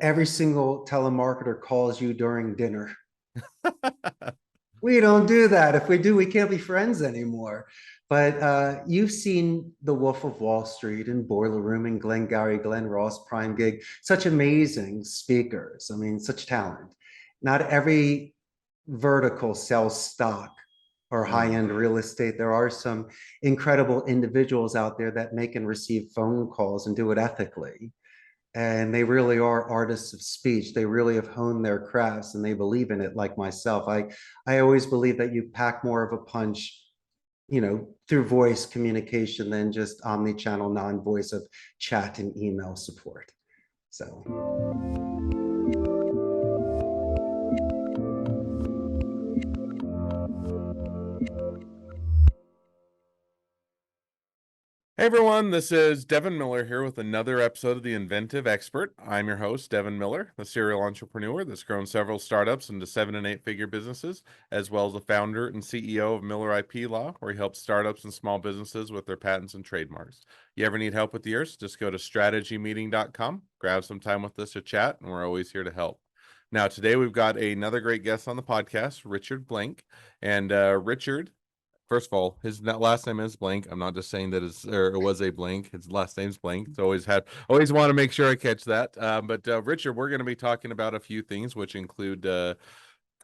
Every single telemarketer calls you during dinner. We don't do that. If we do, we can't be friends anymore. But you've seen The Wolf of Wall Street and Boiler Room and Glengarry Glen Ross, Prime Gig, such amazing speakers. I mean, such talent. Not every vertical sells stock or Mm. high-end real estate. There are some incredible individuals out there that make and receive phone calls and do it ethically. And they really are artists of speech. They really have honed their crafts and they believe in it like myself. I always believe that you pack more of a punch, through voice communication than just omni-channel non-voice of chat and email support. So Hey everyone, this is Devin Miller here with another episode of The Inventive Expert. I'm your host, Devin Miller, the serial entrepreneur that's grown several startups into 7- and 8-figure businesses, as well as the founder and CEO of Miller IP Law, where he helps startups and small businesses with their patents and trademarks. You ever need help with yours? Just go to strategymeeting.com, grab some time with us to chat, and we're always here to help. Now, today we've got another great guest on the podcast, Richard Blank. And Richard, first of all, his last name is Blank. I'm not just saying that it was a blank. His last name's Blank. It's always want to make sure I catch that. But Richard, we're going to be talking about a few things, which include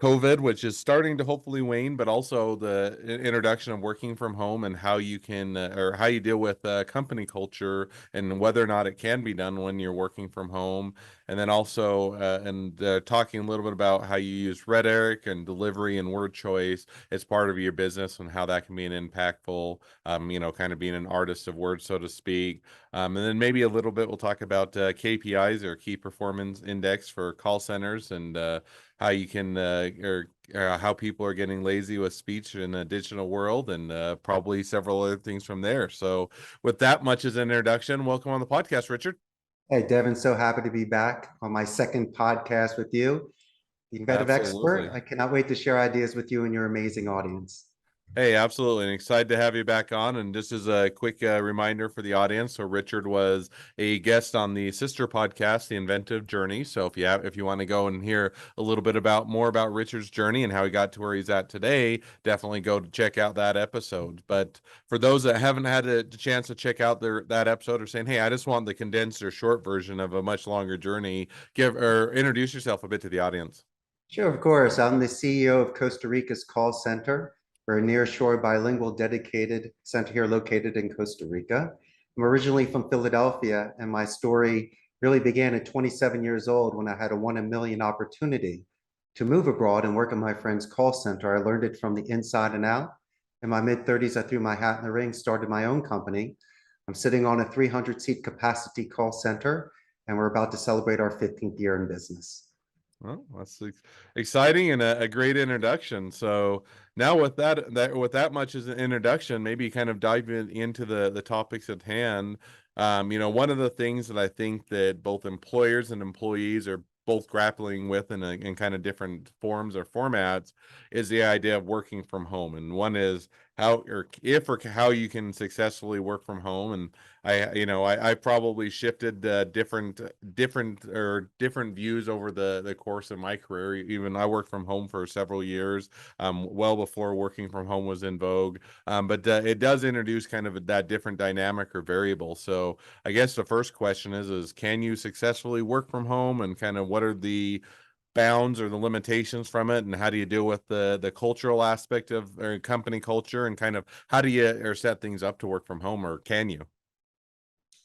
COVID, which is starting to hopefully wane, but also the introduction of working from home and how you can or how you deal with company culture and whether or not it can be done when you're working from home. And then also talking a little bit about how you use rhetoric and delivery and word choice as part of your business and how that can be an impactful, kind of being an artist of words, so to speak. And then maybe a little bit we'll talk about KPIs or key performance index for call centers and how you can how people are getting lazy with speech in a digital world, and probably several other things from there. So with that much as an introduction, welcome on the podcast, Richard. hey, Devin, so happy to be back on my second podcast with you, the Inventive Expert. Absolutely. I cannot wait to share ideas with you and your amazing audience. Hey, absolutely. And excited to have you back on. And just as a quick reminder for the audience, so Richard was a guest on the sister podcast, The Inventive Journey. So if you want to go and hear a little bit more about Richard's journey and how he got to where he's at today, definitely go to check out that episode. But for those that haven't had the chance to check out that episode or saying, hey, I just want the condensed or short version of a much longer journey, give or introduce yourself a bit to the audience. Sure, of course. I'm the CEO of Costa Rica's call center. We're a nearshore bilingual dedicated center here located in Costa Rica. I'm originally from Philadelphia, and my story really began at 27 years old when I had a 1 in a million opportunity to move abroad and work at my friend's call center. I learned it from the inside and out. In my mid 30s, I threw my hat in the ring, started my own company. I'm sitting on a 300-seat capacity call center, and we're about to celebrate our 15th year in business. Well, that's exciting and a great introduction. So now with that much as an introduction, maybe kind of dive into the topics at hand. One of the things that I think that both employers and employees are both grappling with in kind of different forms or formats is the idea of working from home. And one is how or if or how you can successfully work from home. And I probably shifted different views over the course of my career. Even I worked from home for several years, well before working from home was in vogue. But it does introduce kind of that different dynamic or variable. So I guess the first question is can you successfully work from home, and kind of what are the bounds or the limitations from it, and how do you deal with the cultural aspect of or company culture, and kind of how do you or set things up to work from home, or can you?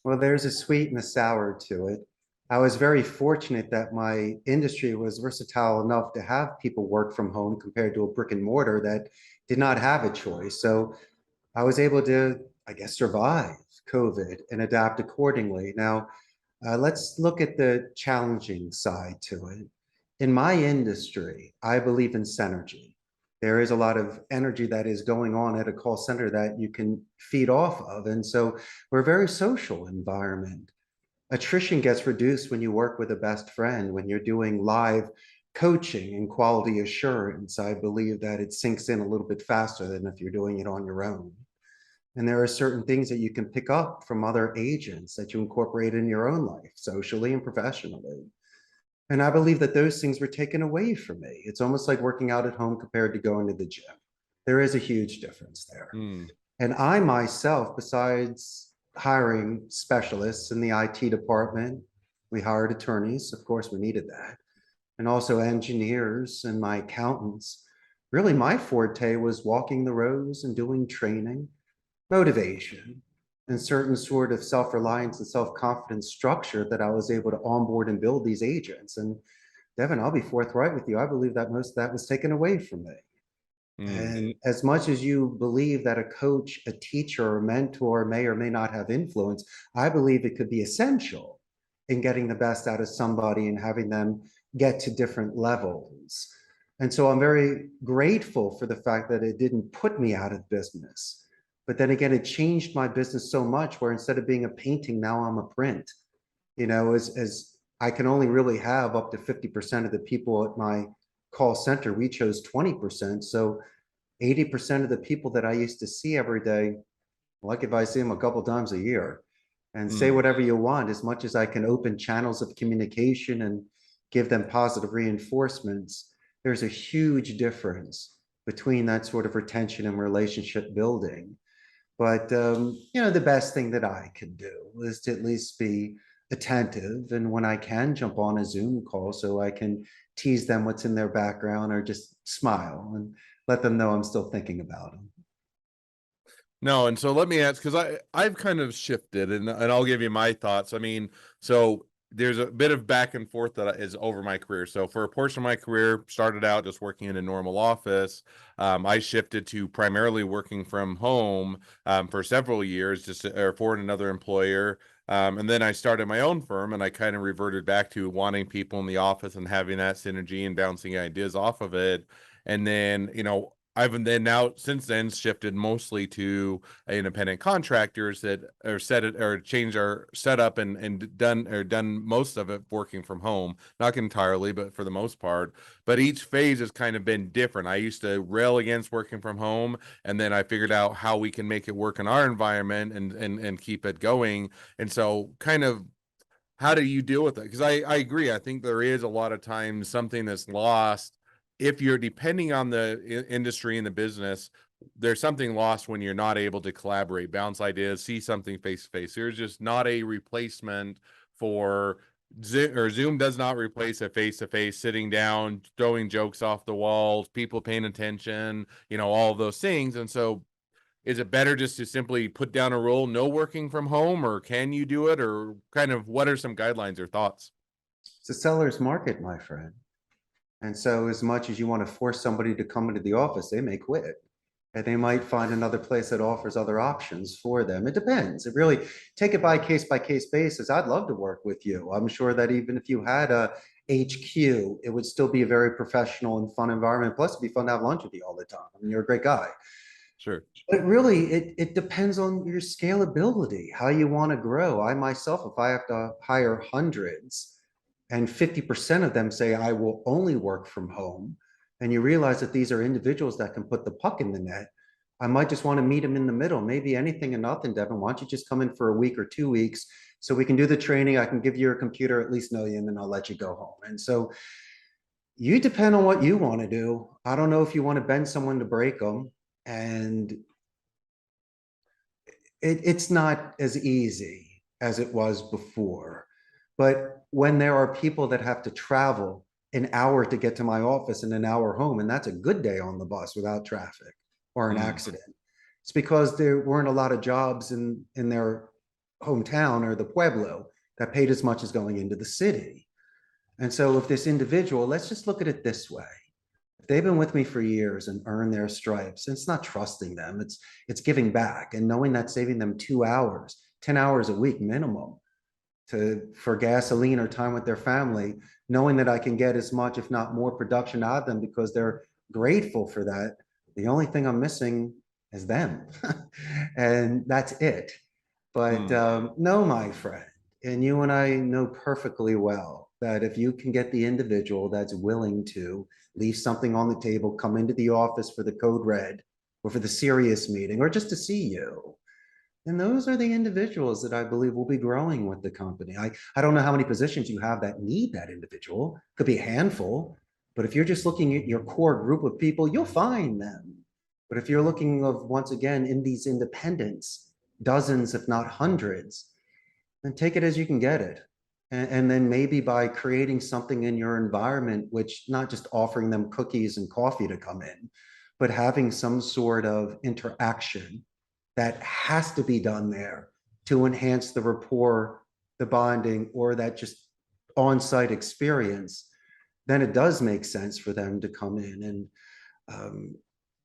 Well, there's a sweet and a sour to it. I was very fortunate that my industry was versatile enough to have people work from home compared to a brick and mortar that did not have a choice. So I was able to, I guess, survive COVID and adapt accordingly. Now, let's look at the challenging side to it. In my industry, I believe in synergy. There is a lot of energy that is going on at a call center that you can feed off of. And so we're a very social environment. Attrition gets reduced when you work with a best friend, when you're doing live coaching and quality assurance. I believe that it sinks in a little bit faster than if you're doing it on your own. And there are certain things that you can pick up from other agents that you incorporate in your own life, socially and professionally. And I believe that those things were taken away from me. It's almost like working out at home compared to going to the gym. There is a huge difference there. Mm, And I myself, besides hiring specialists in the IT department, we hired attorneys. Of course, we needed that. And also engineers and my accountants. Really, my forte was walking the rows and doing training, motivation, and certain sort of self-reliance and self-confidence structure that I was able to onboard and build these agents. And Devin, I'll be forthright with you. I believe that most of that was taken away from me. mm, And as much as you believe that a coach, a teacher, or mentor may or may not have influence, I believe it could be essential in getting the best out of somebody and having them get to different levels. And so I'm very grateful for the fact that it didn't put me out of business. But then again, it changed my business so much where instead of being a painting, now I'm a print. As I can only really have up to 50% of the people at my call center, we chose 20%. So 80% of the people that I used to see every day, like if I see them a couple times a year, and say mm. whatever you want, as much as I can open channels of communication and give them positive reinforcements, there's a huge difference between that sort of retention and relationship building. But the best thing that I could do is to at least be attentive, and when I can jump on a Zoom call so I can tease them what's in their background or just smile and let them know I'm still thinking about them. No, and so let me ask, because I've kind of shifted, and I'll give you my thoughts. I mean, so there's a bit of back and forth that is over my career. So for a portion of my career, started out just working in a normal office. I shifted to primarily working from home for several years, just or for another employer. And then I started my own firm, and I kind of reverted back to wanting people in the office and having that synergy and bouncing ideas off of it. And then, I've then now since then shifted mostly to independent contractors that are set it or change our setup and done most of it working from home, not entirely, but for the most part. But each phase has kind of been different. I used to rail against working from home, and then I figured out how we can make it work in our environment and keep it going. And so kind of how do you deal with it? Because I agree. I think there is a lot of times something that's lost if you're depending on the industry and the business. There's something lost when you're not able to collaborate, bounce ideas, see something face to face. There's just not a replacement for Zoom does not replace a face to face sitting down, throwing jokes off the walls, people paying attention, all of those things. And so is it better just to simply put down a rule, no working from home, or can you do it, or kind of what are some guidelines or thoughts? It's a seller's market, my friend. And so as much as you want to force somebody to come into the office, they may quit. And they might find another place that offers other options for them. It depends. It really take it by case basis. I'd love to work with you. I'm sure that even if you had a HQ, it would still be a very professional and fun environment. Plus, it'd be fun to have lunch with you all the time. I mean, you're a great guy. Sure. But really, it depends on your scalability, how you want to grow. I myself, if I have to hire hundreds and 50% of them say I will only work from home, and you realize that these are individuals that can put the puck in the net, I might just want to meet them in the middle. Maybe anything and nothing, Devin. Why don't you just come in for a week or 2 weeks so we can do the training? I can give you a computer, at least know you, and then I'll let you go home. And so you depend on what you want to do. I don't know if you want to bend someone to break them. And it's not as easy as it was before. But when there are people that have to travel an hour to get to my office and an hour home, and that's a good day on the bus without traffic or an Mm, accident, it's because there weren't a lot of jobs in their hometown or the pueblo that paid as much as going into the city. And so if this individual, let's just look at it this way. If they've been with me for years and earned their stripes, it's not trusting them, it's giving back and knowing that saving them 2 hours, 10 hours a week minimum for gasoline or time with their family, knowing that I can get as much, if not more production out of them because they're grateful for that. The only thing I'm missing is them. And that's it. But mm, no, my friend, and you and I know perfectly well that if you can get the individual that's willing to leave something on the table, come into the office for the code red or for the serious meeting or just to see you, And those are the individuals that I believe will be growing with the company. I don't know how many positions you have that need that individual. Could be a handful, but if you're just looking at your core group of people, you'll find them. But if you're looking of, once again, in these independents, dozens, if not hundreds, then take it as you can get it. And then maybe by creating something in your environment, which not just offering them cookies and coffee to come in, but having some sort of interaction that has to be done there to enhance the rapport, the bonding, or that just on-site experience, then it does make sense for them to come in and,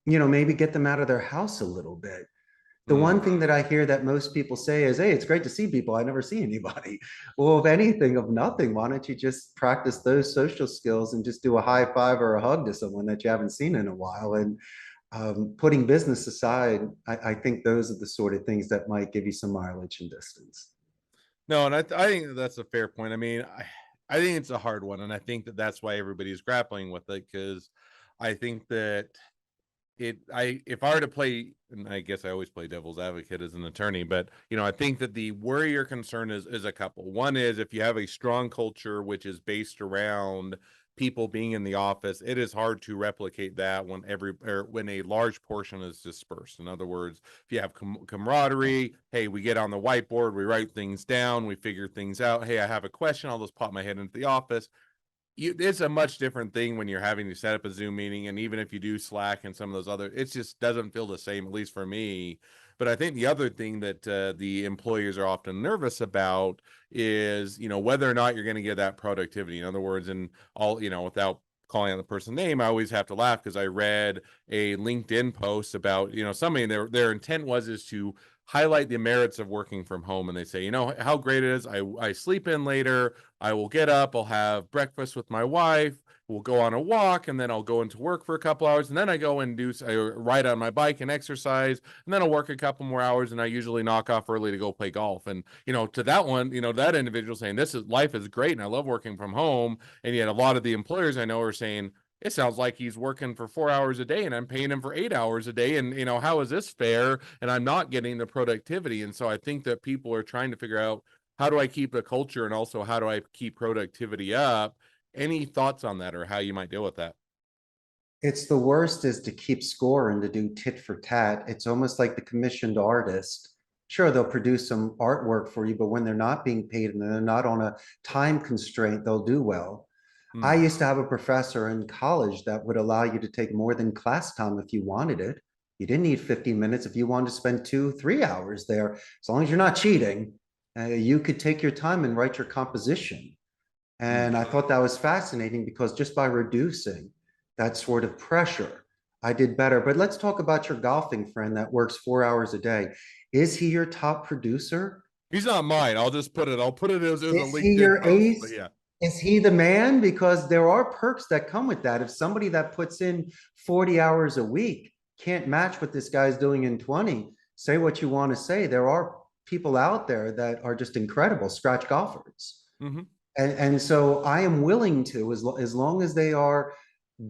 maybe get them out of their house a little bit. The one thing that I hear that most people say is, hey, it's great to see people. I never see anybody. Well, if anything, of nothing, why don't you just practice those social skills and just do a high five or a hug to someone that you haven't seen in a while? And putting business aside, I think those are the sort of things that might give you some mileage and distance. No, and I think that that's a fair point. I mean, I think it's a hard one, and I think that that's why everybody's grappling with it, because I think that if I were to play, and I guess I always play devil's advocate as an attorney, but I think that the worry or concern is a couple. One is if you have a strong culture which is based around people being in the office, it is hard to replicate that when a large portion is dispersed. In other words, if you have camaraderie, hey, we get on the whiteboard, we write things down, we figure things out. Hey, I have a question, I'll just pop my head into the office. It's a much different thing when you're having to set up a Zoom meeting, and even if you do Slack and some of those other, it just doesn't feel the same, at least for me. But I think the other thing that the employers are often nervous about is, whether or not you're going to get that productivity. In other words, and all, without calling out the person's name, I always have to laugh because I read a LinkedIn post about, somebody, their intent is to highlight the merits of working from home, and they say, how great it is. I sleep in later. I will get up, I'll have breakfast with my wife, we'll go on a walk, and then I'll go into work for a couple hours, and then I go and I ride on my bike and exercise, and then I'll work a couple more hours, and I usually knock off early to go play golf. And to that one, that individual saying life is great and I love working from home, and yet a lot of the employers I know are saying, it sounds like he's working for 4 hours a day and I'm paying him for 8 hours a day. And, how is this fair? And I'm not getting the productivity. And so I think that people are trying to figure out, how do I keep the culture, and also how do I keep productivity up? Any thoughts on that, or how you might deal with that? It's the worst is to keep score and to do tit for tat. It's almost like the commissioned artist. Sure, they'll produce some artwork for you, but when they're not being paid and they're not on a time constraint, they'll do well. I used to have a professor in college that would allow you to take more than class time if you wanted it. You didn't need 15 minutes if you wanted to spend 2, 3 hours there. As long as you're not cheating, you could take your time and write your composition. And I thought that was fascinating because just by reducing that sort of pressure, I did better. But let's talk about your golfing friend that works 4 hours a day. Is he your top producer? He's not mine. I'll put it as a Is he LinkedIn your post, but ace? yeah. Is he the man? Because there are perks that come with that. If somebody that puts in 40 hours a week can't match what this guy's doing in 20, say what you want to say. There are people out there that are just incredible scratch golfers. Mm-hmm. And so I am willing to, as long as they are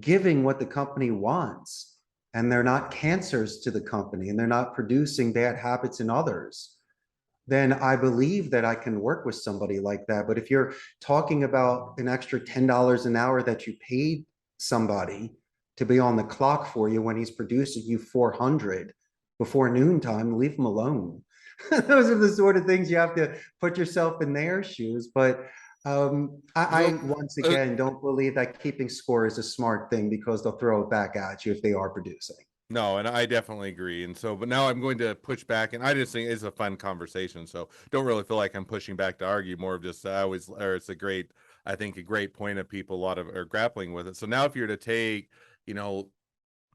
giving what the company wants and they're not cancers to the company and they're not producing bad habits in others, then I believe that I can work with somebody like that. But if you're talking about an extra $10 an hour that you paid somebody to be on the clock for you when he's producing you 400 before noontime, leave him alone. Those are the sort of things you have to put yourself in their shoes. But I once again don't believe that keeping score is a smart thing because they'll throw it back at you if they are producing. No, and I definitely agree. And so, but now I'm going to push back, and I just think it's a fun conversation. So don't really feel like I'm pushing back to argue, more of just it's I think a great point of people, a lot of are grappling with it. So now if you're to take,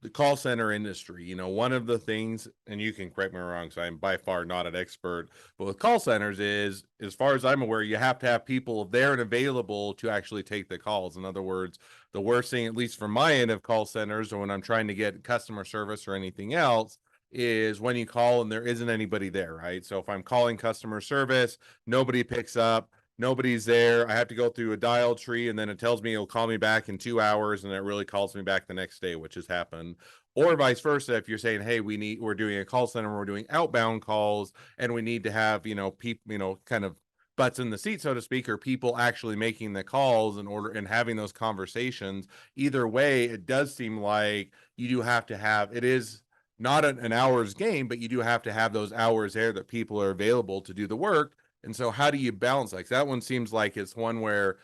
the call center industry, one of the things, and you can correct me wrong, so I'm by far not an expert, but with call centers is, as far as I'm aware, you have to have people there and available to actually take the calls. In other words, the worst thing, at least from my end of call centers, or when I'm trying to get customer service or anything else, is when you call and there isn't anybody there, right? So if I'm calling customer service, nobody picks up. nobody's there. I have to go through a dial tree, and then it tells me it'll call me back in 2 hours, and it really calls me back the next day, which has happened. Or vice versa, if you're saying, hey, we're doing a call center, we're doing outbound calls, and we need to have, people, kind of butts in the seat, so to speak, or people actually making the calls in order and having those conversations. Either way, it does seem like you do have to have, it is not an hours game, but you do have to have those hours there that people are available to do the work. And so how do you balance? Like that one seems like it's one where,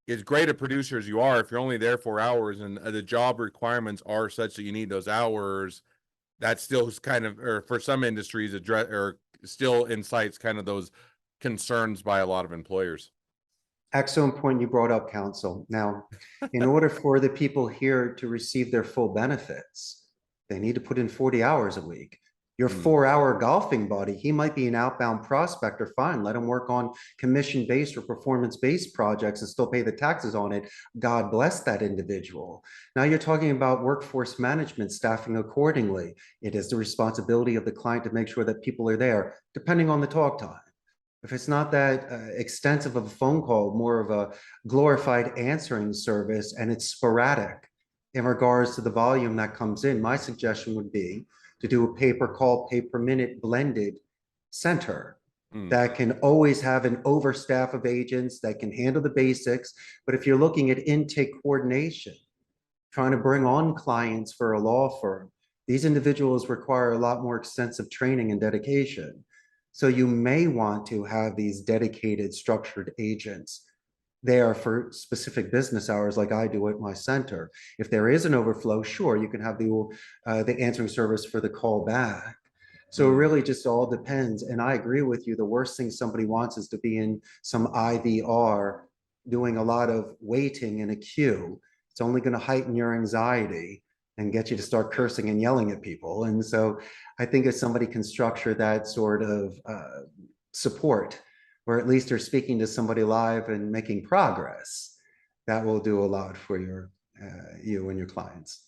as great a producer as you are, if you're only there 4 hours and the job requirements are such that you need those hours, that still is kind of, or for some industries, address or still incites kind of those concerns by a lot of employers. Excellent point you brought up, counsel. Now, in order for the people here to receive their full benefits, they need to put in 40 hours a week. Your 4 hour golfing buddy, he might be an outbound prospector. Fine, let him work on commission-based or performance-based projects and still pay the taxes on it. God bless that individual. Now you're talking about workforce management, staffing accordingly. It is the responsibility of the client to make sure that people are there, depending on the talk time. If it's not that extensive of a phone call, more of a glorified answering service, and it's sporadic in regards to the volume that comes in, my suggestion would be to do a pay-per-call, pay-per-minute blended center that can always have an overstaff of agents that can handle the basics. But if you're looking at intake coordination, trying to bring on clients for a law firm, these individuals require a lot more extensive training and dedication. So you may want to have these dedicated structured agents there for specific business hours like I do at my center. If there is an overflow, sure, you can have the answering service for the call back. So it really just all depends. And I agree with you. The worst thing somebody wants is to be in some IVR doing a lot of waiting in a queue. It's only going to heighten your anxiety and get you to start cursing and yelling at people. And so I think if somebody can structure that sort of support, or at least they're speaking to somebody live and making progress, that will do a lot for you and your clients.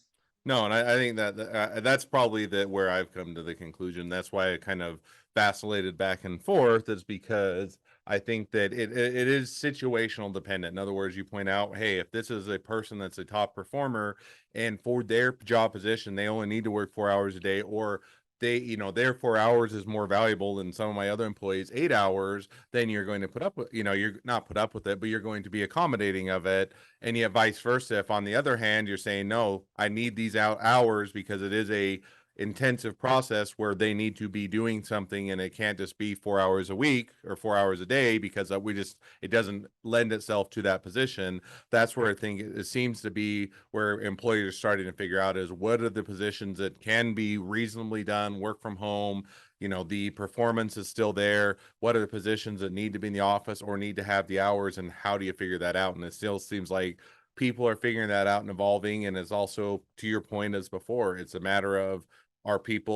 No, and I think that that's probably where I've come to the conclusion. That's why I kind of vacillated back and forth, is because I think that it is situational dependent. In other words, you point out, hey, if this is a person that's a top performer and for their job position, they only need to work 4 hours a day, or their 4 hours is more valuable than some of my other employees' 8 hours, then you're going to put up with, you're not put up with it, but you're going to be accommodating of it. And yet vice versa, if on the other hand, you're saying, no, I need these hours because it is a intensive process where they need to be doing something, and it can't just be 4 hours a week or 4 hours a day, because it doesn't lend itself to that position. That's where I think it seems to be where employers are starting to figure out is, what are the positions that can be reasonably done, work from home, the performance is still there. What are the positions that need to be in the office or need to have the hours, and how do you figure that out? And it still seems like people are figuring that out and evolving. And it's also, to your point as before, it's a matter of,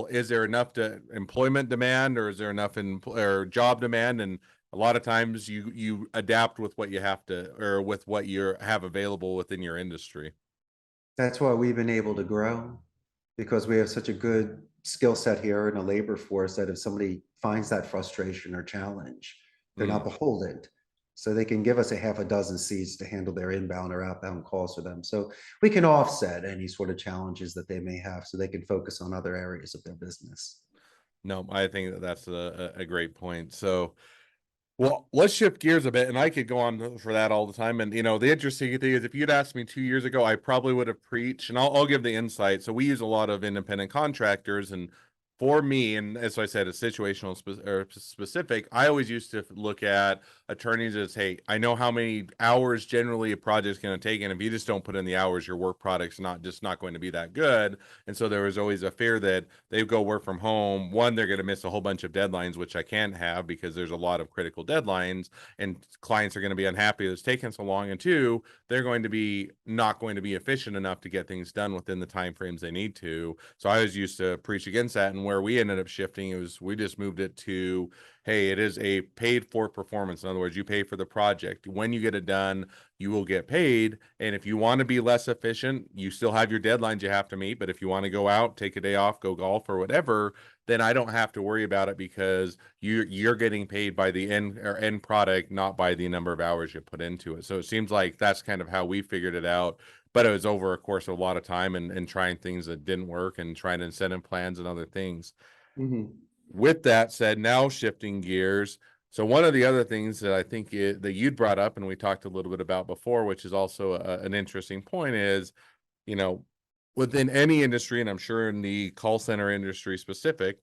is there enough employment demand, or is there enough or job demand? And a lot of times you adapt with what you have to, or with what you have available within your industry. That's why we've been able to grow, because we have such a good skill set here in a labor force that if somebody finds that frustration or challenge, they're not beholden. So they can give us a half a dozen seats to handle their inbound or outbound calls for them. So we can offset any sort of challenges that they may have, so they can focus on other areas of their business. No, I think that's a great point. So, well, let's shift gears a bit, and I could go on for that all the time. And the interesting thing is, if you'd asked me 2 years ago, I probably would have preached, and I'll give the insight. So we use a lot of independent contractors, and for me, and as I said, it's situational or specific. I always used to look at attorneys as, hey, I know how many hours generally a project's going to take, and if you just don't put in the hours, your work product's not going to be that good. And so there was always a fear that they go work from home. One, they're going to miss a whole bunch of deadlines, which I can't have because there's a lot of critical deadlines, and clients are going to be unhappy that it's taken so long. And two, they're going to be not going to be efficient enough to get things done within the time frames they need to. So I was used to preach against that, and where we ended up shifting, we just moved it to, hey, it is a paid for performance. In other words, you pay for the project. When you get it done, you will get paid. And if you want to be less efficient, you still have your deadlines you have to meet. But if you want to go out, take a day off, go golf or whatever, then I don't have to worry about it because you're getting paid by the end product, not by the number of hours you put into it. So it seems like that's kind of how we figured it out. But it was over a course of a lot of time and trying things that didn't work and trying incentive plans and other things. Mhm. With that said, now shifting gears. So one of the other things that I think that you'd brought up and we talked a little bit about before, which is also an interesting point, is, you know, within any industry, and I'm sure in the call center industry specific,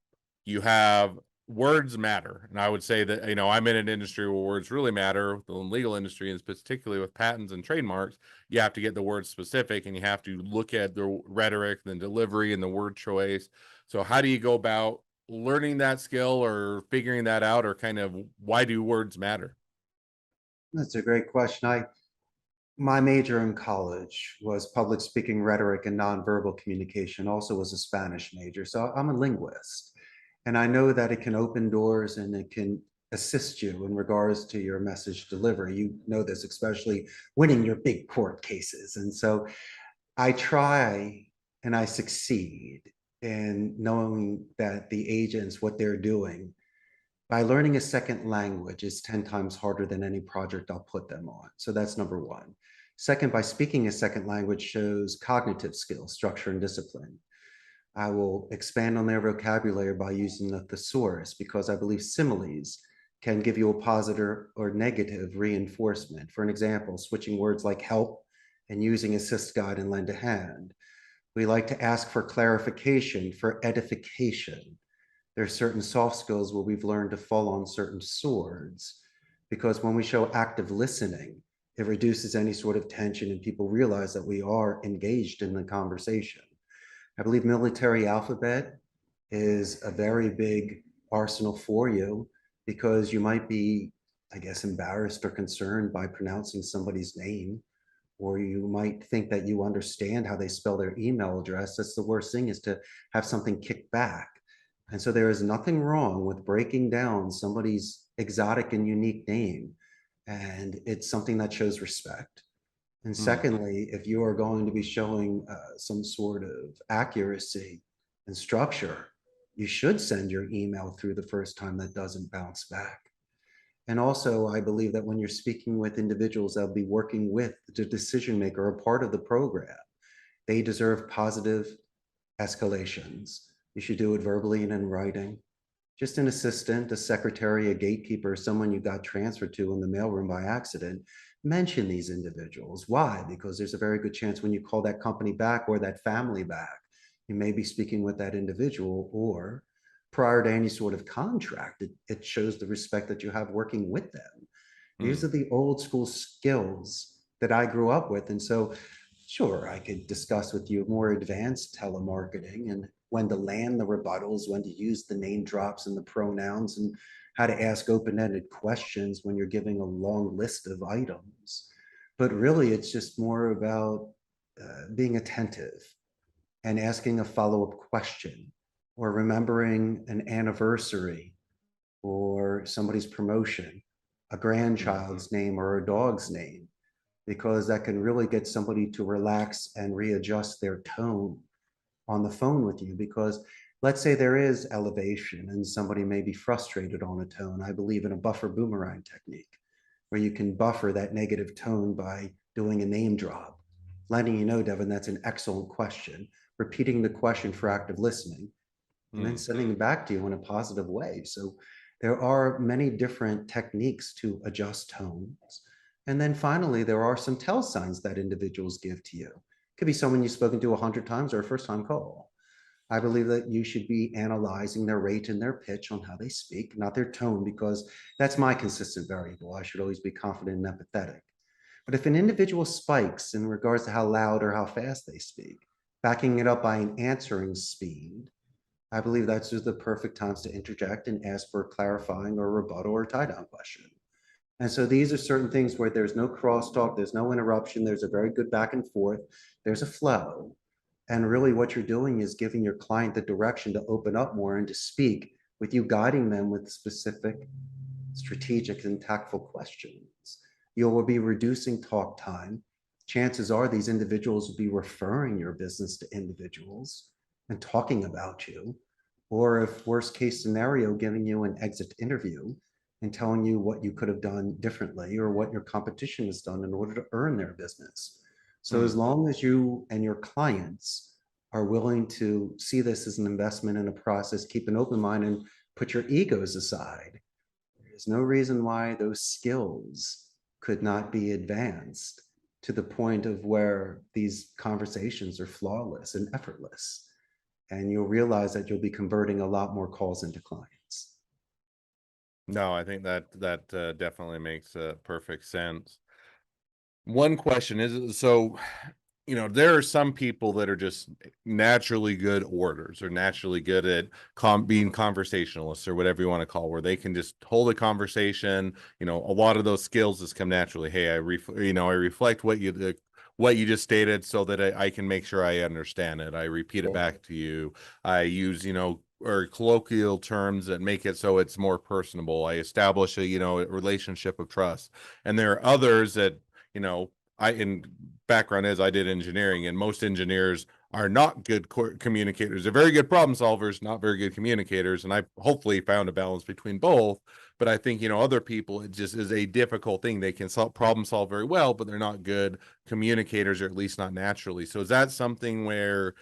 you have words matter. And I would say that, you know, I'm in an industry where words really matter, the legal industry, and particularly with patents and trademarks, you have to get the word specific and you have to look at the rhetoric, the delivery, and the word choice. So how do you go about learning that skill or figuring that out, or kind of why do words matter? That's a great question. My major in college was public speaking, rhetoric, and nonverbal communication, also was a Spanish major. So I'm a linguist. And I know that it can open doors and it can assist you in regards to your message delivery. You know this, especially winning your big court cases. And so I try and I succeed in knowing that the agents, what they're doing, by learning a second language is 10 times harder than any project I'll put them on. So that's number one. Second, by speaking a second language shows cognitive skills, structure, and discipline. I will expand on their vocabulary by using the thesaurus because I believe similes can give you a positive or negative reinforcement. For an example, switching words like help and using assist, guide, and lend a hand. We like to ask for clarification, for edification. There are certain soft skills where we've learned to fall on certain swords because when we show active listening, it reduces any sort of tension and people realize that we are engaged in the conversation. I believe military alphabet is a very big arsenal for you because you might be, I guess, embarrassed or concerned by pronouncing somebody's name, or you might think that you understand how they spell their email address. That's the worst thing, is to have something kicked back. And so there is nothing wrong with breaking down somebody's exotic and unique name. And it's something that shows respect. And Hmm. secondly, if you are going to be showing some sort of accuracy and structure, you should send your email through the first time that doesn't bounce back. And also, I believe that when you're speaking with individuals that'll be working with the decision maker or part of the program, they deserve positive escalations. You should do it verbally and in writing. Just an assistant, a secretary, a gatekeeper, someone you got transferred to in the mailroom by accident, mention these individuals. Why? Because there's a very good chance when you call that company back or that family back, you may be speaking with that individual, or prior to any sort of contract, it shows the respect that you have working with them. These Hmm. are the old school skills that I grew up with. And so, sure, I could discuss with you more advanced telemarketing and when to land the rebuttals, when to use the name drops and the pronouns, and how to ask open-ended questions when you're giving a long list of items. But really, it's just more about being attentive and asking a follow-up question, or remembering an anniversary or somebody's promotion, a Hmm. grandchild's name or a dog's name, because that can really get somebody to relax and readjust their tone on the phone with you. Because let's say there is elevation and somebody may be frustrated on a tone. I believe in a buffer boomerang technique where you can buffer that negative tone by doing a name drop, letting you know, Devin, that's an excellent question, repeating the question for active listening, and then Hmm. sending it back to you in a positive way. So there are many different techniques to adjust tones. And then finally, there are some tell signs that individuals give to you. It could be someone you've spoken to 100 times or a first time call. I believe that you should be analyzing their rate and their pitch on how they speak, not their tone, because that's my consistent variable. I should always be confident and empathetic. But if an individual spikes in regards to how loud or how fast they speak, backing it up by an answering speed, I believe that's just the perfect times to interject and ask for a clarifying or rebuttal or tie down question. And so these are certain things where there's no crosstalk, there's no interruption, there's a very good back and forth, there's a flow. And really what you're doing is giving your client the direction to open up more and to speak, with you guiding them with specific strategic and tactful questions. You will be reducing talk time. Chances are these individuals will be referring your business to individuals and talking about you, or if worst case scenario, giving you an exit interview and telling you what you could have done differently or what your competition has done in order to earn their business. So as long as you and your clients are willing to see this as an investment in a process, keep an open mind and put your egos aside, there's no reason why those skills could not be advanced to the point of where these conversations are flawless and effortless. And you'll realize that you'll be converting a lot more calls into clients. No, I think that definitely makes perfect sense. One question is, so, there are some people that are just naturally good orators or naturally good at being conversationalists or whatever you want to call, where they can just hold a conversation. A lot of those skills just come naturally. Hey, I reflect what you just stated so that I can make sure I understand it. I repeat it back to you. I use, or colloquial terms that make it so it's more personable. I establish a relationship of trust. And there are others that, in background is I did engineering, and most engineers are not good communicators. They're very good problem solvers, not very good communicators. And I hopefully found a balance between both. But I think, other people, it just is a difficult thing. They can problem solve very well, but they're not good communicators, or at least not naturally. So is that something where,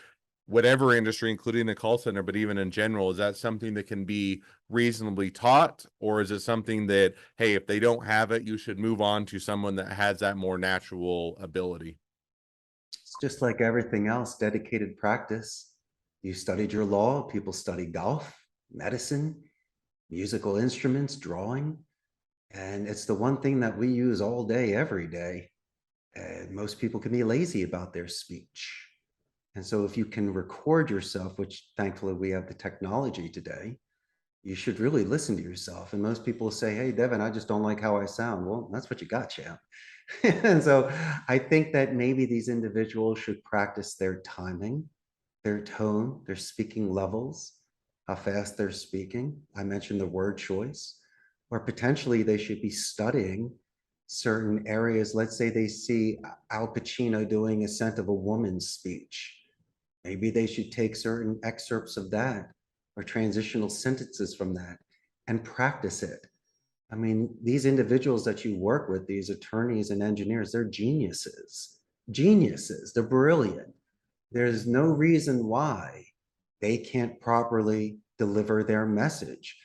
whatever industry, including the call center, but even in general, is that something that can be reasonably taught? Or is it something that, hey, if they don't have it, you should move on to someone that has that more natural ability? It's just like everything else, dedicated practice. You studied your law, people study golf, medicine, musical instruments, drawing. And it's the one thing that we use all day, every day. And most people can be lazy about their speech. And so if you can record yourself, which thankfully we have the technology today, you should really listen to yourself. And most people say, hey, Devin, I just don't like how I sound. Well, that's what you got, champ. And so I think that maybe these individuals should practice their timing, their tone, their speaking levels, how fast they're speaking. I mentioned the word choice, or potentially they should be studying certain areas. Let's say they see Al Pacino doing a Scent of a Woman's speech. Maybe they should take certain excerpts of that or transitional sentences from that and practice it. I mean, these individuals that you work with, these attorneys and engineers, they're geniuses. Geniuses. They're brilliant. There's no reason why they can't properly deliver their message.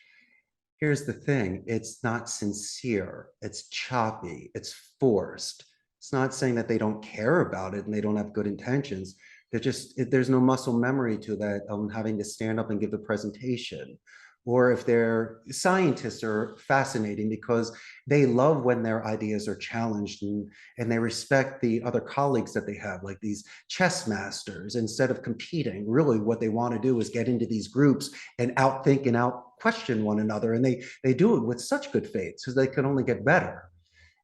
Here's the thing, it's not sincere, it's choppy, it's forced. It's not saying that they don't care about it and they don't have good intentions. There's no muscle memory to that, having to stand up and give a presentation. Or if they're scientists are fascinating because they love when their ideas are challenged, and they respect the other colleagues that they have, like these chess masters. Instead of competing, really what they want to do is get into these groups and outthink and out question one another. And they do it with such good faith because they can only get better.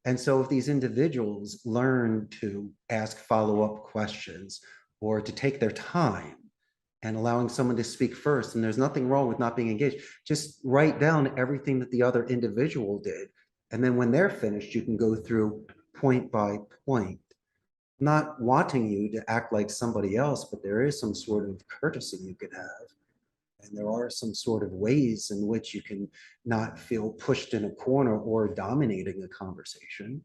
And so if these individuals learn to ask follow-up questions or to take their time and allowing someone to speak first, and there's nothing wrong with not being engaged, just write down everything that the other individual did. And then when they're finished, you can go through point by point, not wanting you to act like somebody else, but there is some sort of courtesy you can have. And there are some sort of ways in which you can not feel pushed in a corner or dominating a conversation.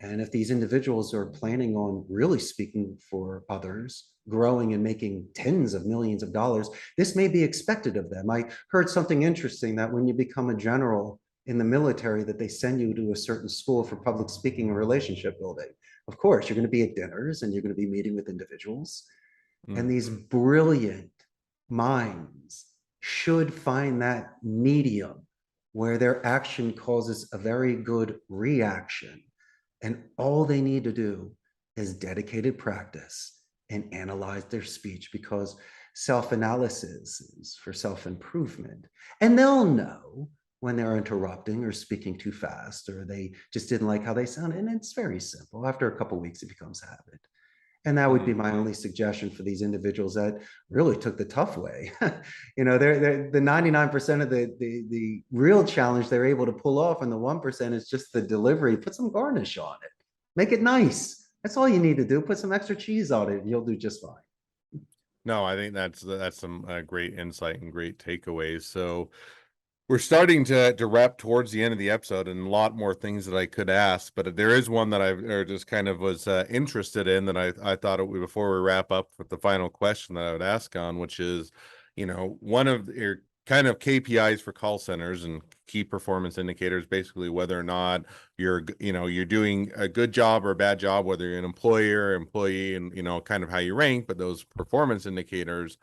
And if these individuals are planning on really speaking for others, growing and making tens of millions of dollars, this may be expected of them. I heard something interesting that when you become a general in the military, that they send you to a certain school for public speaking and relationship building. Of course, you're going to be at dinners and you're going to be meeting with individuals. And these brilliant minds should find that medium where their action causes a very good reaction. And all they need to do is dedicated practice and analyze their speech, because self-analysis is for self-improvement. And they'll know when they're interrupting or speaking too fast, or they just didn't like how they sound. And it's very simple. After a couple of weeks, it becomes habit. And that would be Mm. my only suggestion for these individuals that really took the tough way. They're the 99% of the real challenge they're able to pull off, and the 1% is just the delivery. Put some garnish on it. Make it nice. That's all you need to do. Put some extra cheese on it, and you'll do just fine. No, I think that's some great insight and great takeaways. So we're starting to wrap towards the end of the episode, and a lot more things that I could ask, but there is one that I or just kind of was interested in that I thought before we wrap up with the final question that I would ask on, which is, one of your kind of KPIs for call centers and key performance indicators, basically whether or not you're doing a good job or a bad job, whether you're an employer, employee, and kind of how you rank, but those performance indicators.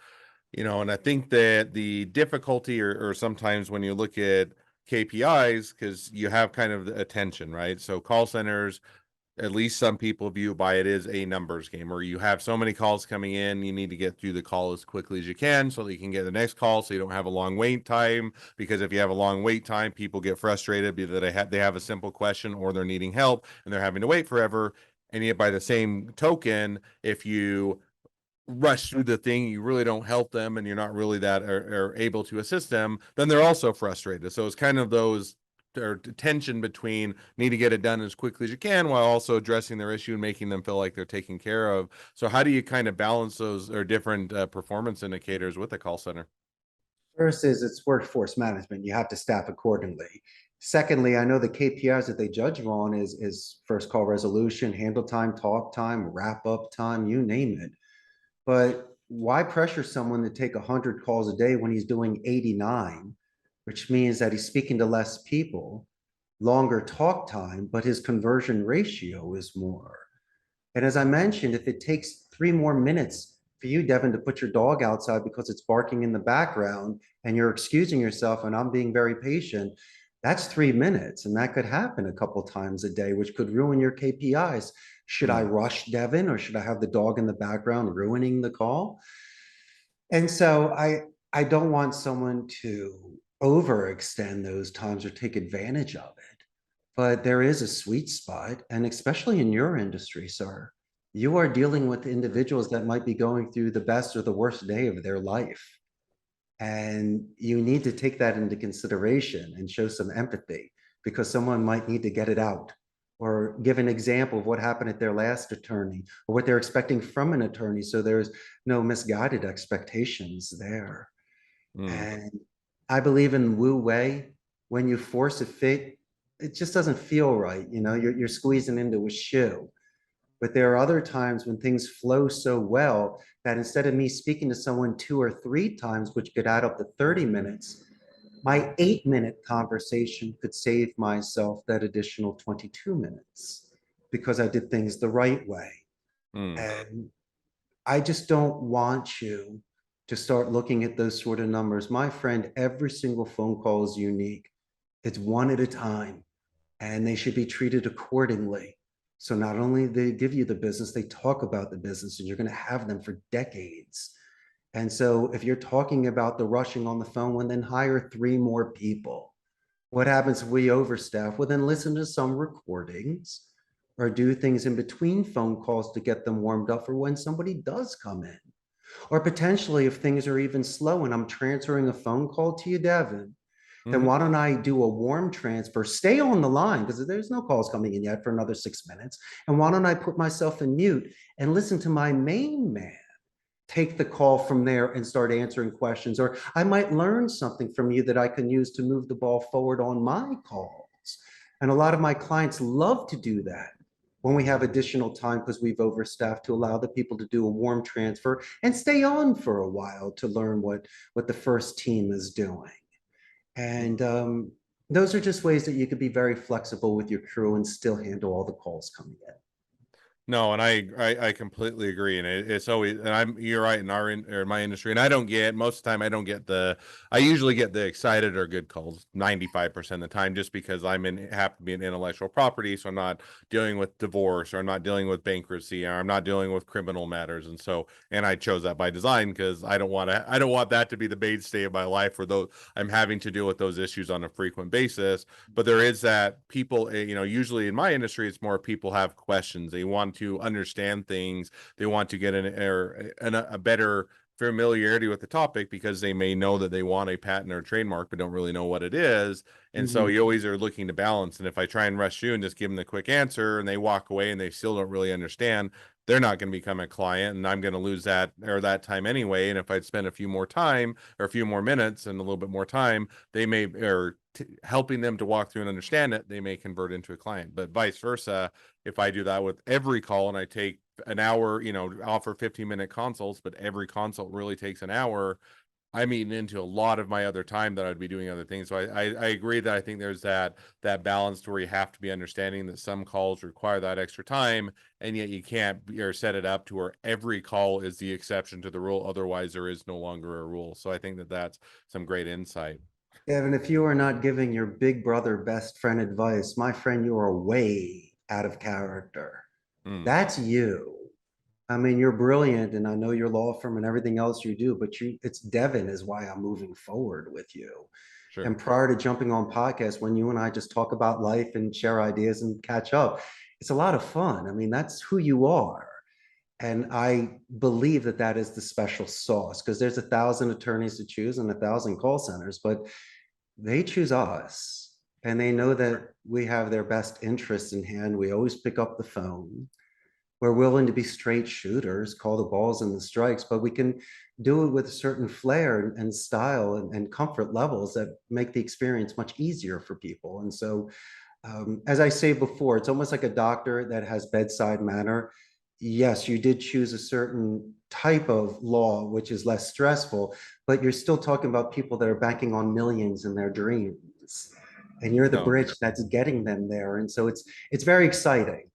And I think that the difficulty or sometimes when you look at KPIs, because you have kind of the attention, right? So call centers, at least some people view by it is a numbers game, or you have so many calls coming in, you need to get through the call as quickly as you can so that you can get the next call so you don't have a long wait time. Because if you have a long wait time, people get frustrated because they have a simple question or they're needing help and they're having to wait forever. And yet by the same token, if you rush through the thing, you really don't help them, and you're not really that are able to assist them, then they're also frustrated. So it's kind of those or tension between need to get it done as quickly as you can while also addressing their issue and making them feel like they're taken care of. So how do you kind of balance those or different performance indicators with a call center? First is it's workforce management. You have to staff accordingly. Secondly, I know the KPIs that they judge you on is first call resolution, handle time, talk time, wrap up time, you name it. But why pressure someone to take 100 calls a day when he's doing 89, which means that he's speaking to less people, longer talk time, but his conversion ratio is more. And as I mentioned, if it takes 3 more minutes for you, Devin, to put your dog outside because it's barking in the background and you're excusing yourself and I'm being very patient, that's 3 minutes. And that could happen a couple times a day, which could ruin your KPIs. Should I Mm. rush Devin or should I have the dog in the background ruining the call? And so I don't want someone to overextend those times or take advantage of it. But there is a sweet spot, and especially in your industry, sir, you are dealing with individuals that might be going through the best or the worst day of their life. And you need to take that into consideration and show some empathy because someone might need to get it out or give an example of what happened at their last attorney or what they're expecting from an attorney. So there's no misguided expectations there. Mm. And I believe in Wu Wei, when you force a fit, it just doesn't feel right. You're squeezing into a shoe. But there are other times when things flow so well that instead of me speaking to someone 2 or 3 times, which could add up to 30 minutes, my 8 minute conversation could save myself that additional 22 minutes because I did things the right way. Mm. And I just don't want you to start looking at those sort of numbers. My friend, every single phone call is unique. It's one at a time, and they should be treated accordingly. So not only they give you the business, they talk about the business, and you're going to have them for decades. And so if you're talking about the rushing on the phone, well, then hire 3 more people. What happens if we overstaff? Well, then listen to some recordings or do things in between phone calls to get them warmed up for when somebody does come in. Or potentially, if things are even slow and I'm transferring a phone call to you, Devin, then Hmm. why don't I do a warm transfer? Stay on the line because there's no calls coming in yet for another 6 minutes. And why don't I put myself in mute and listen to my main man take the call from there and start answering questions? Or I might learn something from you that I can use to move the ball forward on my calls. And a lot of my clients love to do that when we have additional time because we've overstaffed to allow the people to do a warm transfer and stay on for a while to learn what the first team is doing. And those are just ways that you could be very flexible with your crew and still handle all the calls coming in. No, and I completely agree, and it's always and you're right in or in my industry, and I don't get most of the time I don't get I usually get the excited or good calls 95% of the time just because happen to be in intellectual property, so I'm not dealing with divorce or I'm not dealing with bankruptcy or I'm not dealing with criminal matters, and I chose that by design because I don't want that to be the mainstay of my life where those I'm having to deal with those issues on a frequent basis. But there is that people, usually in my industry, it's more people have questions. They want want to understand things. They want to get a better familiarity with the topic because they may know that they want a patent or trademark, but don't really know what it is. And so Mhm. you always are looking to balance. And if I try and rush you and just give them the quick answer and they walk away and they still don't really understand, they're not going to become a client, and I'm going to lose that time anyway. And if I'd spend a few more time or a few more minutes and a little bit more time, they may, helping them to walk through and understand it, they may convert into a client. But vice versa, if I do that with every call and I take an hour, offer 15-minute consults, but every consult really takes an hour, I'm eating into a lot of my other time that I'd be doing other things. So I agree that I think there's that balance to where you have to be understanding that some calls require that extra time, and yet you can't or set it up to where every call is the exception to the rule. Otherwise, there is no longer a rule. So I think that that's some great insight. Evan, if you are not giving your big brother best friend advice, my friend, you are way out of character. Mm, That's you. I mean, you're brilliant, and I know your law firm and everything else you do, but it's Devin is why I'm moving forward with you. sure. And prior to jumping on podcasts, when you and I just talk about life and share ideas and catch up, it's a lot of fun. I mean, that's who you are. And I believe that that is the special sauce because there's 1,000 attorneys to choose and 1,000 call centers, but they choose us and they know that we have their best interests in hand. We always pick up the phone. We're willing to be straight shooters, call the balls and the strikes, but we can do it with a certain flair and style and comfort levels that make the experience much easier for people. And so, as I say before, it's almost like a doctor that has bedside manner. Yes, you did choose a certain type of law, which is less stressful, but you're still talking about people that are banking on millions in their dreams. And you're the No, bridge that's getting them there. And so it's very exciting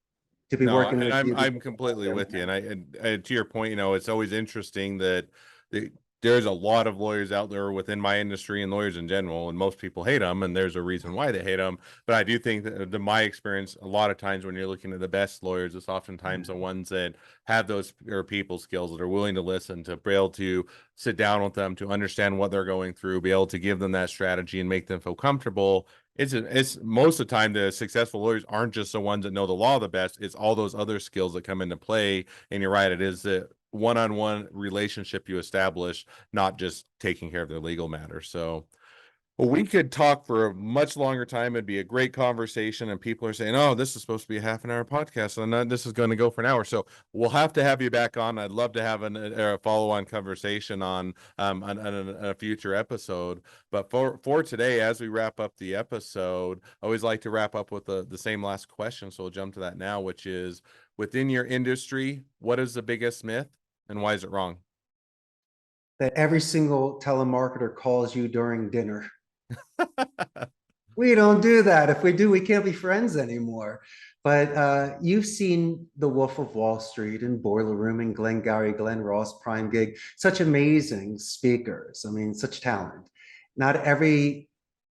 to be no, working and with I'm you I'm because of all completely the with you. everything. And to your point, it's always interesting that the, there's a lot of lawyers out there within my industry and lawyers in general, and most people hate them, and there's a reason why they hate them. But I do think that my experience, a lot of times when you're looking at the best lawyers, it's oftentimes the ones that have those or people skills that are willing to listen, to be able to sit down with them, to understand what they're going through, be able to give them that strategy and make them feel comfortable. It's most of the time the successful lawyers aren't just the ones that know the law the best. It's all those other skills that come into play. And you're right, it is the one-on-one relationship you establish, not just taking care of their legal matters. So, well, we could talk for a much longer time. It'd be a great conversation, and people are saying, "Oh, this is supposed to be a half an hour podcast, and this is going to go for an hour." So we'll have to have you back on. I'd love to have a follow-on conversation on a future episode. But for today, as we wrap up the episode, I always like to wrap up with the same last question. So we'll jump to that now, which is, within your industry, what is the biggest myth, and why is it wrong? That every single telemarketer calls you during dinner. We don't do that. If we do, we can't be friends anymore. But you've seen The Wolf of Wall Street and Boiler Room and Glengarry Glen Ross, Prime Gig, such amazing speakers. I mean, such talent. Not every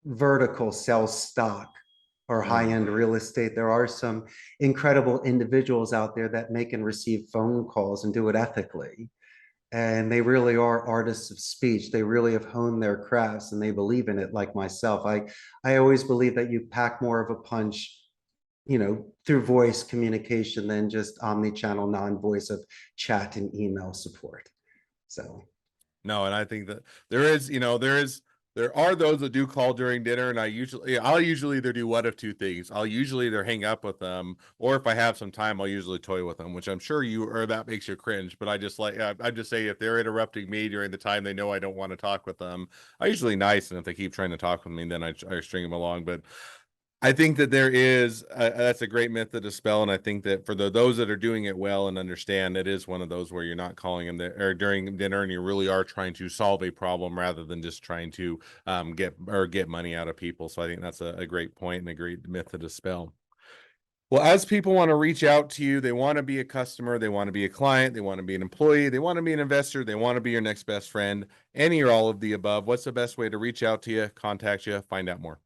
vertical sells stock or Mm. high-end real estate. There are some incredible individuals out there that make and receive phone calls and do it ethically. And they really are artists of speech. They really have honed their crafts and they believe in it like myself. I always believe that you pack more of a punch, through voice communication than just omni-channel non-voice of chat and email support. So No, and I think that there are those that do call during dinner, and I'll usually either do one of two things. I'll usually either hang up with them, or if I have some time, I'll usually toy with them, which I'm sure that makes you cringe. But I just say, if they're interrupting me during the time they know I don't want to talk with them, I usually nice, and if they keep trying to talk with me, then I string them along. But I think that that's a great myth to dispel, and I think that for those that are doing it well and understand, it is one of those where you're not calling them or during dinner, and you really are trying to solve a problem rather than just trying to get money out of people. So I think that's a great point and a great myth to dispel. Well, as people want to reach out to you, they want to be a customer, they want to be a client, they want to be an employee, they want to be an investor, they want to be your next best friend, any or all of the above. What's the best way to reach out to you, contact you, find out more?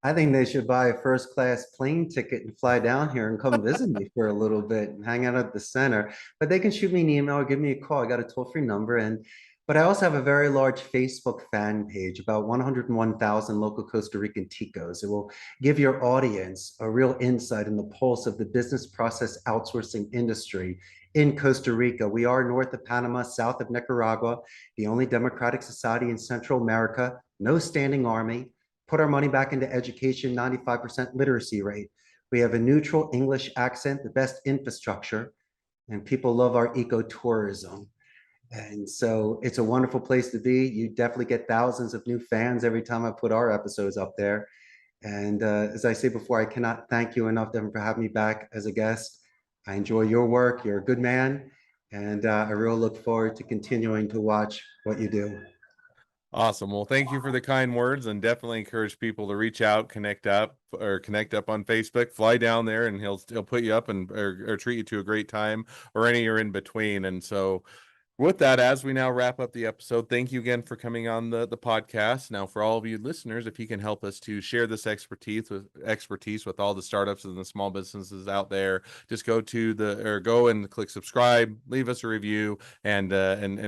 I think they should buy a first class plane ticket and fly down here and come visit me for a little bit and hang out at the center. But they can shoot me an email or give me a call. I got a toll free number. And But I also have a very large Facebook fan page, about 101,000 local Costa Rican ticos. It will give your audience a real insight in the pulse of the business process outsourcing industry in Costa Rica. We are north of Panama, south of Nicaragua, the only democratic society in Central America, no standing army, put our money back into education, 95% literacy rate. We have a neutral English accent, the best infrastructure, and people love our ecotourism. And so it's a wonderful place to be. You definitely get thousands of new fans every time I put our episodes up there. And as I say before, I cannot thank you enough, Devin, for having me back as a guest. I enjoy your work. You're a good man. And I really look forward to continuing to watch what you do. Awesome. Well, thank you for the kind words, and definitely encourage people to reach out, connect up on Facebook, fly down there, and he'll put you up and or treat you to a great time, or anywhere in between. And so with that, as we now wrap up the episode, thank you again for coming on the podcast. Now, for all of you listeners, if you can help us to share this expertise with all the startups and the small businesses out there, just go and click subscribe, leave us a review, and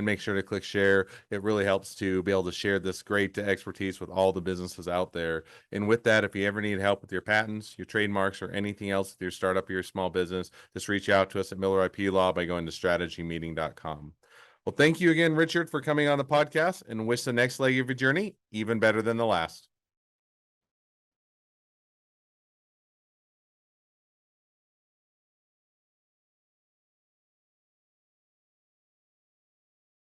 make sure to click share. It really helps to be able to share this great expertise with all the businesses out there. And with that, if you ever need help with your patents, your trademarks, or anything else with your startup or your small business, just reach out to us at Miller IP Law by going to strategymeeting.com. Well, thank you again, Richard, for coming on the podcast, and wish the next leg of your journey even better than the last.